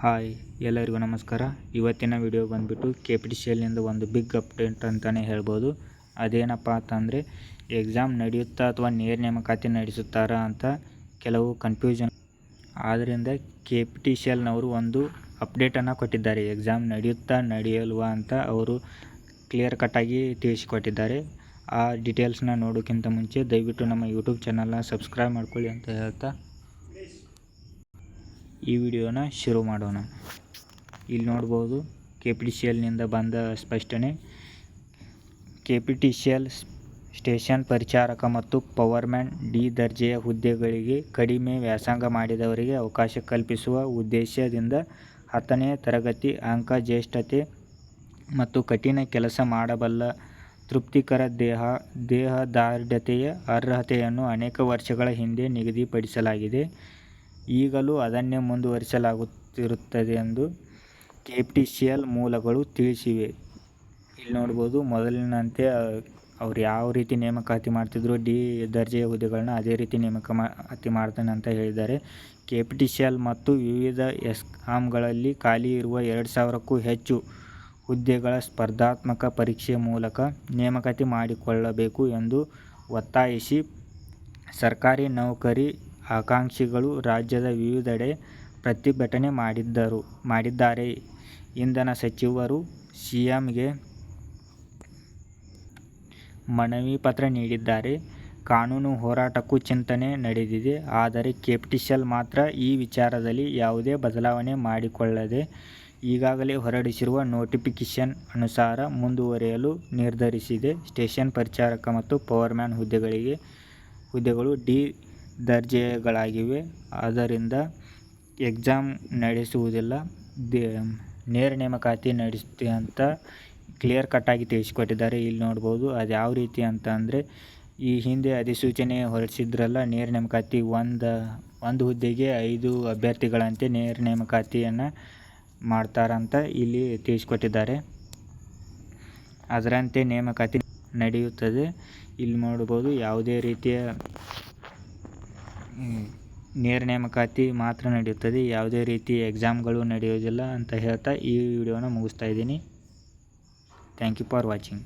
Hi ಎಲ್ಲರಿಗೂ ನಮಸ್ಕಾರ. ಇವತ್ತಿನ ವಿಡಿಯೋ ಬಂದುಬಿಟ್ಟು KPTCLನಿಂದ ಒಂದು ಬಿಗ್ ಅಪ್ಡೇಟ್ ಅಂತಲೇ ಹೇಳ್ಬೋದು. ಅದೇನಪ್ಪ ಅಂತಂದರೆ ಎಕ್ಸಾಮ್ ನಡೆಯುತ್ತಾ ಅಥವಾ ನೇರ ನೇಮಕಾತಿ ನಡೆಸುತ್ತಾರಾ ಅಂತ ಕೆಲವು ಕನ್ಫ್ಯೂಷನ್. ಆದ್ದರಿಂದ KPTCLನವರು ಒಂದು ಅಪ್ಡೇಟನ್ನು ಕೊಟ್ಟಿದ್ದಾರೆ. ಎಕ್ಸಾಮ್ ನಡೆಯುತ್ತಾ ನಡೆಯಲ್ವಾ ಅಂತ ಅವರು ಕ್ಲಿಯರ್ ಕಟ್ಟಾಗಿ ತಿಳಿಸಿಕೊಟ್ಟಿದ್ದಾರೆ. ಆ ಡೀಟೇಲ್ಸ್ನ ನೋಡೋಕ್ಕಿಂತ ಮುಂಚೆ ದಯವಿಟ್ಟು ನಮ್ಮ ಯೂಟ್ಯೂಬ್ ಚಾನಲ್ನ ಸಬ್ಸ್ಕ್ರೈಬ್ ಮಾಡ್ಕೊಳ್ಳಿ ಅಂತ ಹೇಳ್ತಾ ಈ ವಿಡಿಯೋನ ಶುರು ಮಾಡೋಣ. ಇಲ್ಲಿ ನೋಡ್ಬೋದು KPTCLನಿಂದ ಬಂದ ಸ್ಪಷ್ಟನೆ. KPTCL ಸ್ಟೇಷನ್ ಪರಿಚಾರಕ ಮತ್ತು ಪವರ್ಮ್ಯಾನ್ ಡಿ ದರ್ಜೆಯ ಹುದ್ದೆಗಳಿಗೆ ಕಡಿಮೆ ವ್ಯಾಸಂಗ ಮಾಡಿದವರಿಗೆ ಅವಕಾಶ ಕಲ್ಪಿಸುವ ಉದ್ದೇಶದಿಂದ 10ನೇ ತರಗತಿ ಅಂಕ ಜ್ಯೇಷ್ಠತೆ ಮತ್ತು ಕಠಿಣ ಕೆಲಸ ಮಾಡಬಲ್ಲ ತೃಪ್ತಿಕರ ದೇಹದಾರ್ಢ್ಯತೆಯ ಅರ್ಹತೆಯನ್ನು ಅನೇಕ ವರ್ಷಗಳ ಹಿಂದೆ ನಿಗದಿಪಡಿಸಲಾಗಿದೆ. ಈಗಲೂ ಅದನ್ನೇ ಮುಂದುವರಿಸಲಾಗುತ್ತಿರುತ್ತದೆ ಎಂದು KPTCL ಮೂಲಗಳು ತಿಳಿಸಿವೆ. ಇಲ್ಲಿ ನೋಡ್ಬೋದು ಮೊದಲಿನಂತೆ ಅವ್ರು ಯಾವ ರೀತಿ ನೇಮಕಾತಿ ಮಾಡ್ತಿದ್ರು ಡಿ ದರ್ಜೆಯ ಹುದ್ದೆಗಳನ್ನ ಅದೇ ರೀತಿ ನೇಮಕಾತಿ ಮಾಡ್ತಾನೆ ಅಂತ ಹೇಳಿದ್ದಾರೆ. KPTCL ಮತ್ತು ವಿವಿಧ ಎಸ್ಕಾಮ್ಗಳಲ್ಲಿ ಖಾಲಿ ಇರುವ 2000ಕ್ಕೂ ಹೆಚ್ಚು ಹುದ್ದೆಗಳ ಸ್ಪರ್ಧಾತ್ಮಕ ಪರೀಕ್ಷೆ ಮೂಲಕ ನೇಮಕಾತಿ ಮಾಡಿಕೊಳ್ಳಬೇಕು ಎಂದು ಒತ್ತಾಯಿಸಿ ಸರ್ಕಾರಿ ನೌಕರಿ ಆಕಾಂಕ್ಷಿಗಳು ರಾಜ್ಯದ ವಿವಿಧೆಡೆ ಪ್ರತಿಭಟನೆ ಮಾಡಿದ್ದಾರೆ. ಇಂಧನ ಸಚಿವರು CMಗೆ ಮನವಿ ಪತ್ರ ನೀಡಿದ್ದಾರೆ. ಕಾನೂನು ಹೋರಾಟಕ್ಕೂ ಚಿಂತನೆ ನಡೆದಿದೆ. ಆದರೆ KPTCL ಮಾತ್ರ ಈ ವಿಚಾರದಲ್ಲಿ ಯಾವುದೇ ಬದಲಾವಣೆ ಮಾಡಿಕೊಳ್ಳದೆ ಈಗಾಗಲೇ ಹೊರಡಿಸಿರುವ ನೋಟಿಫಿಕೇಷನ್ ಅನುಸಾರ ಮುಂದುವರಿಯಲು ನಿರ್ಧರಿಸಿದೆ. ಸ್ಟೇಷನ್ ಪರಿಚಾರಕ ಮತ್ತು ಪವರ್ಮ್ಯಾನ್ ಹುದ್ದೆಗಳು ಡಿ ದರ್ಜೆಗಳಾಗಿವೆ. ಆದ್ದರಿಂದ ಎಕ್ಸಾಮ್ ನಡೆಸುವುದಿಲ್ಲ, ನೇರ ನೇಮಕಾತಿ ನಡೆಸುತ್ತೆ ಅಂತ ಕ್ಲಿಯರ್ ಕಟ್ಟಾಗಿ ತಿಳಿಸಿಕೊಟ್ಟಿದ್ದಾರೆ. ಇಲ್ಲಿ ನೋಡ್ಬೋದು ಅದು ಯಾವ ರೀತಿ ಅಂತ ಅಂದರೆ ಈ ಹಿಂದೆ ಅಧಿಸೂಚನೆ ಹೊರಡಿಸಿದ್ರಲ್ಲ, ನೇರ ನೇಮಕಾತಿ ಒಂದು ಹುದ್ದೆಗೆ 5 ಅಭ್ಯರ್ಥಿಗಳಂತೆ ನೇರ ನೇಮಕಾತಿಯನ್ನು ಮಾಡ್ತಾರಂತ ಇಲ್ಲಿ ತಿಳಿಸಿಕೊಟ್ಟಿದ್ದಾರೆ. ಅದರಂತೆ ನೇಮಕಾತಿ ನಡೆಯುತ್ತದೆ. ಇಲ್ಲಿ ನೋಡ್ಬೋದು ಯಾವುದೇ ರೀತಿಯ ನೇರ ನೇಮಕಾತಿ ಮಾತ್ರ ನಡೆಯುತ್ತದೆ, ಯಾವುದೇ ರೀತಿ ಎಕ್ಸಾಮ್ಗಳು ನಡೆಯೋದಿಲ್ಲ ಅಂತ ಹೇಳ್ತಾ ಈ ವಿಡಿಯೋನ ಮುಗಿಸ್ತಾ ಇದ್ದೀನಿ. Thank you for watching.